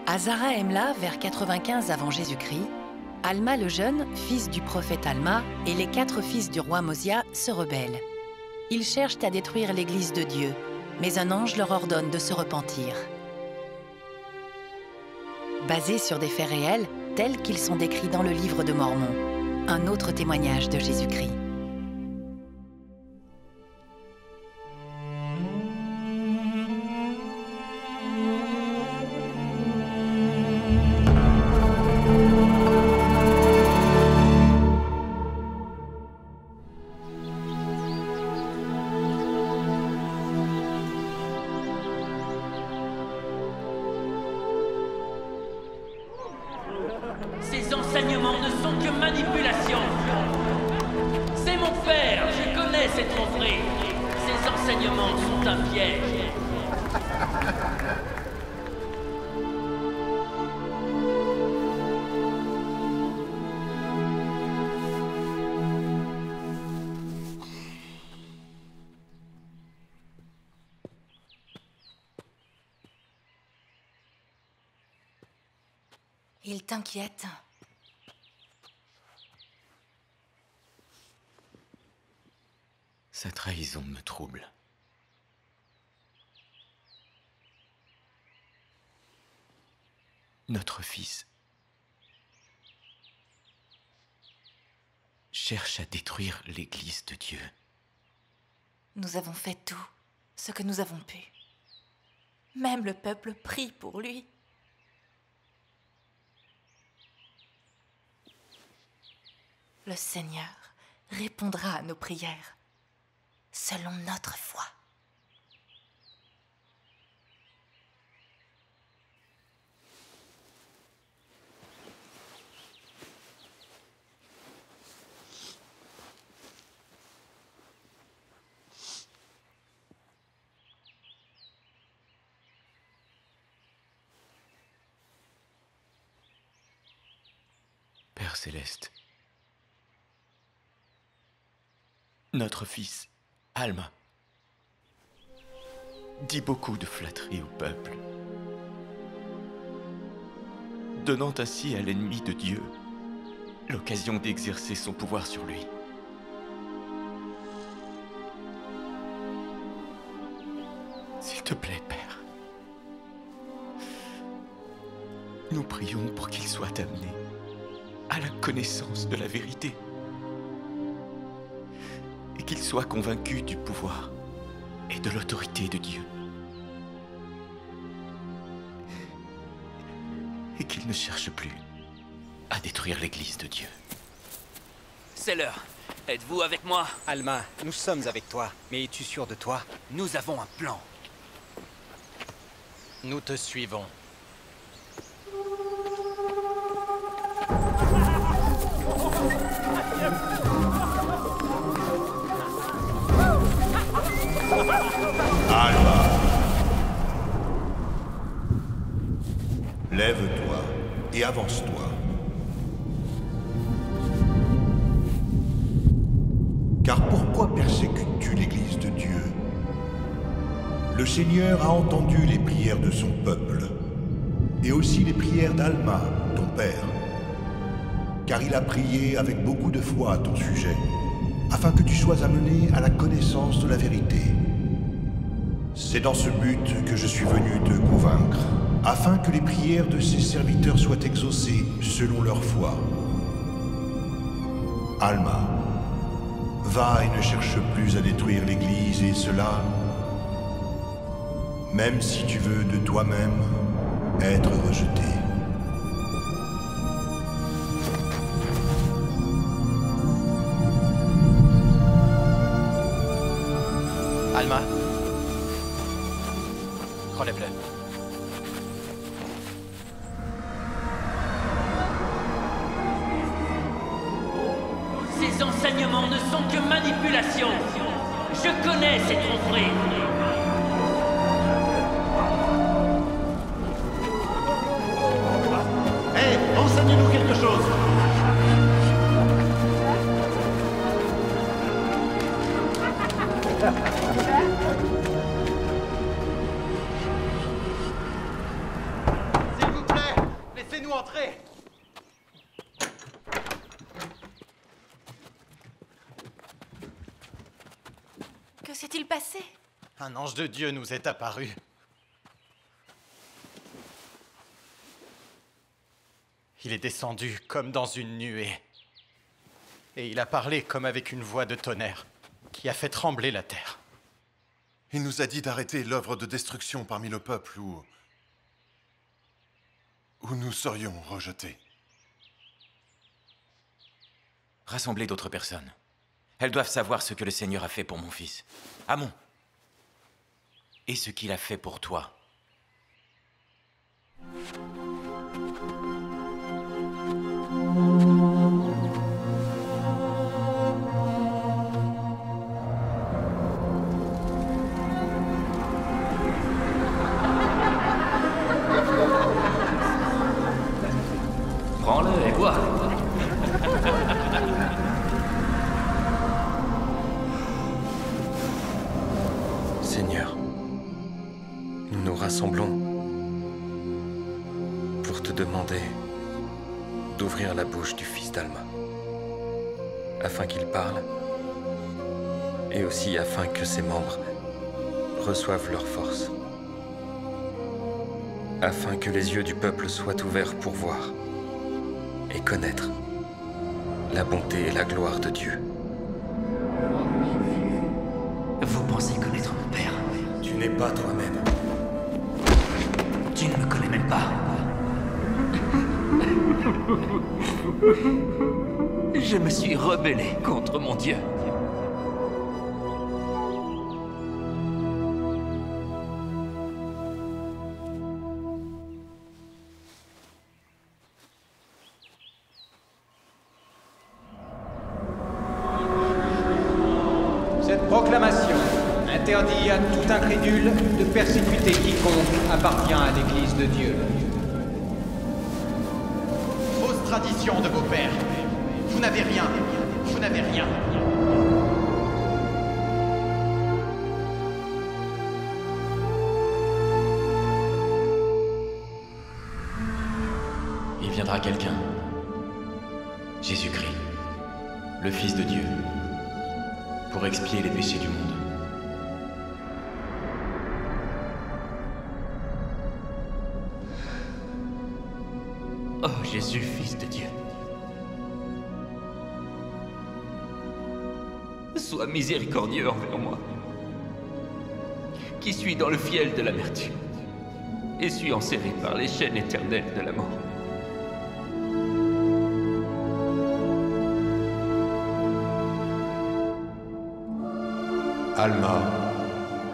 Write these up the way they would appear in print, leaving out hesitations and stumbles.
À Zarahemla, vers 95 avant Jésus-Christ, Alma le Jeune, fils du prophète Alma, et les 4 fils du roi Mosia se rebellent. Ils cherchent à détruire l'église de Dieu, mais un ange leur ordonne de se repentir. Basés sur des faits réels, tels qu'ils sont décrits dans le livre de Mormon, un autre témoignage de Jésus-Christ. Ces enseignements ne sont que manipulation. C'est mon père, je connais cette tromperie. Ces enseignements sont un piège. Il t'inquiète. Sa trahison me trouble. Notre fils cherche à détruire l'Église de Dieu. Nous avons fait tout ce que nous avons pu. Même le peuple prie pour lui. Le Seigneur répondra à nos prières, selon notre foi. Père Céleste, notre fils, Alma, dit beaucoup de flatteries au peuple, donnant ainsi à l'ennemi de Dieu l'occasion d'exercer son pouvoir sur lui. S'il te plaît, Père, nous prions pour qu'il soit amené à la connaissance de la vérité et qu'il soit convaincu du pouvoir et de l'autorité de Dieu. Et qu'il ne cherche plus à détruire l'Église de Dieu. C'est l'heure. Êtes-vous avec moi? Alma, nous sommes avec toi. Mais es-tu sûr de toi? Nous avons un plan. Nous te suivons. Alma, lève-toi et avance-toi. Car pourquoi persécutes-tu l'Église de Dieu? Le Seigneur a entendu les prières de son peuple, et aussi les prières d'Alma, ton père, car il a prié avec beaucoup de foi à ton sujet, afin que tu sois amené à la connaissance de la vérité. C'est dans ce but que je suis venu te convaincre, afin que les prières de ses serviteurs soient exaucées selon leur foi. Alma, va et ne cherche plus à détruire l'Église, et cela, même si tu veux de toi-même être rejeté. Alma, relève-le. Ces enseignements ne sont que manipulation. Je connais ces tromperies. Hé, enseigne-nous quelque chose! S'il vous plaît, Laissez-nous entrer! Que s'est-il passé? Un ange de Dieu nous est apparu. Il est descendu comme dans une nuée. Et il a parlé comme avec une voix de tonnerre qui a fait trembler la terre. Il nous a dit d'arrêter l'œuvre de destruction parmi le peuple où nous serions rejetés. Rassemblez d'autres personnes. Elles doivent savoir ce que le Seigneur a fait pour mon fils, Amon, et ce qu'il a fait pour toi. Prends-le et bois. Seigneur, nous nous rassemblons pour te demander d'ouvrir la bouche du fils d'Alma, afin qu'il parle, et aussi afin que ses membres reçoivent leur force, afin que les yeux du peuple soient ouverts pour voir et connaître la bonté et la gloire de Dieu. Vous pensez connaître mon père? Tu n'es pas toi-même. Tu ne me connais même pas. Je me suis rebellé contre mon Dieu. Cette proclamation interdit à tout incrédule de persécuter quiconque appartient à l'Église de Dieu. Fausse tradition de vos pères. Vous n'avez rien. Vous n'avez rien. Il viendra quelqu'un, Jésus-Christ, le Fils de Dieu, pour expier les péchés du monde. Oh Jésus, Fils de Dieu. Sois miséricordieux envers moi, qui suis dans le fiel de l'amertume, et suis enserré par les chaînes éternelles de la mort. Alma,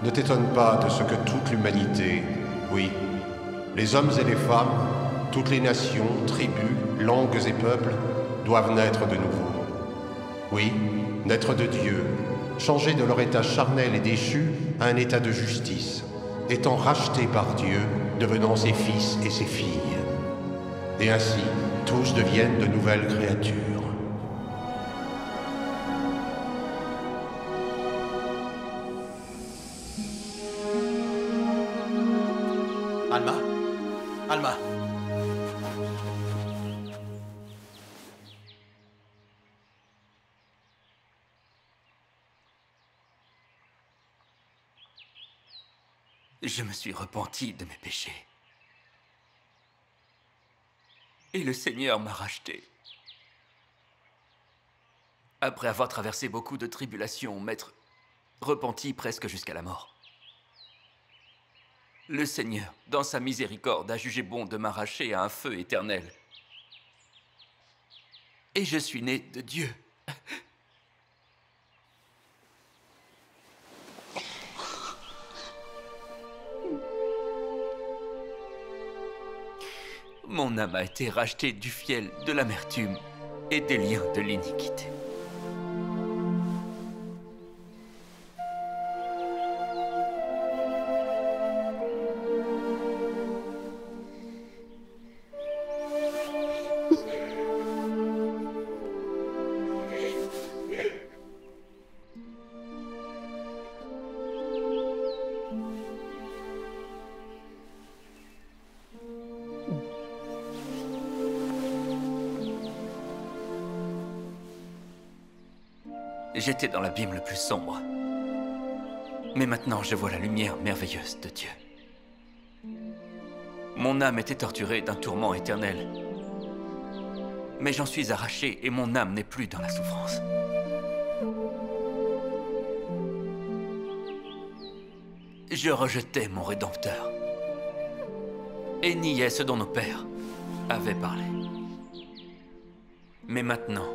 ne t'étonne pas de ce que toute l'humanité, oui, les hommes et les femmes, toutes les nations, tribus, langues et peuples, doivent naître de nouveau. Oui, naître de Dieu, changer de leur état charnel et déchu à un état de justice, étant rachetés par Dieu, devenant ses fils et ses filles. Et ainsi, tous deviennent de nouvelles créatures. Alma? Alma? Je me suis repenti de mes péchés. Et le Seigneur m'a racheté. Après avoir traversé beaucoup de tribulations, m'être repenti presque jusqu'à la mort. Le Seigneur, dans sa miséricorde, a jugé bon de m'arracher à un feu éternel. Et je suis né de Dieu. Mon âme a été rachetée du fiel de l'amertume et des liens de l'iniquité. J'étais dans l'abîme le plus sombre. Mais maintenant, je vois la lumière merveilleuse de Dieu. Mon âme était torturée d'un tourment éternel. Mais j'en suis arraché et mon âme n'est plus dans la souffrance. Je rejetais mon Rédempteur et niais ce dont nos pères avaient parlé. Mais maintenant,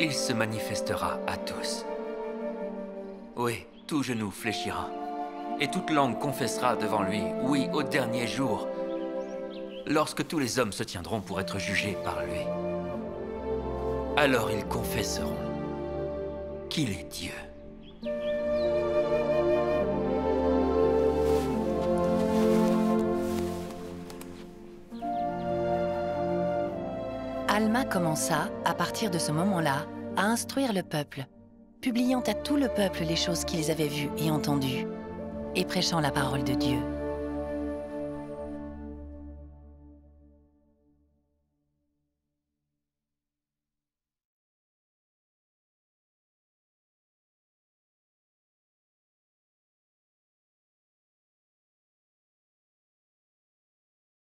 il se manifestera à tous. Oui, tout genou fléchira et toute langue confessera devant lui, oui, au dernier jour, lorsque tous les hommes se tiendront pour être jugés par lui. Alors ils confesseront qu'il est Dieu. Alma commença, à partir de ce moment-là, à instruire le peuple, publiant à tout le peuple les choses qu'ils avaient vues et entendues, et prêchant la parole de Dieu.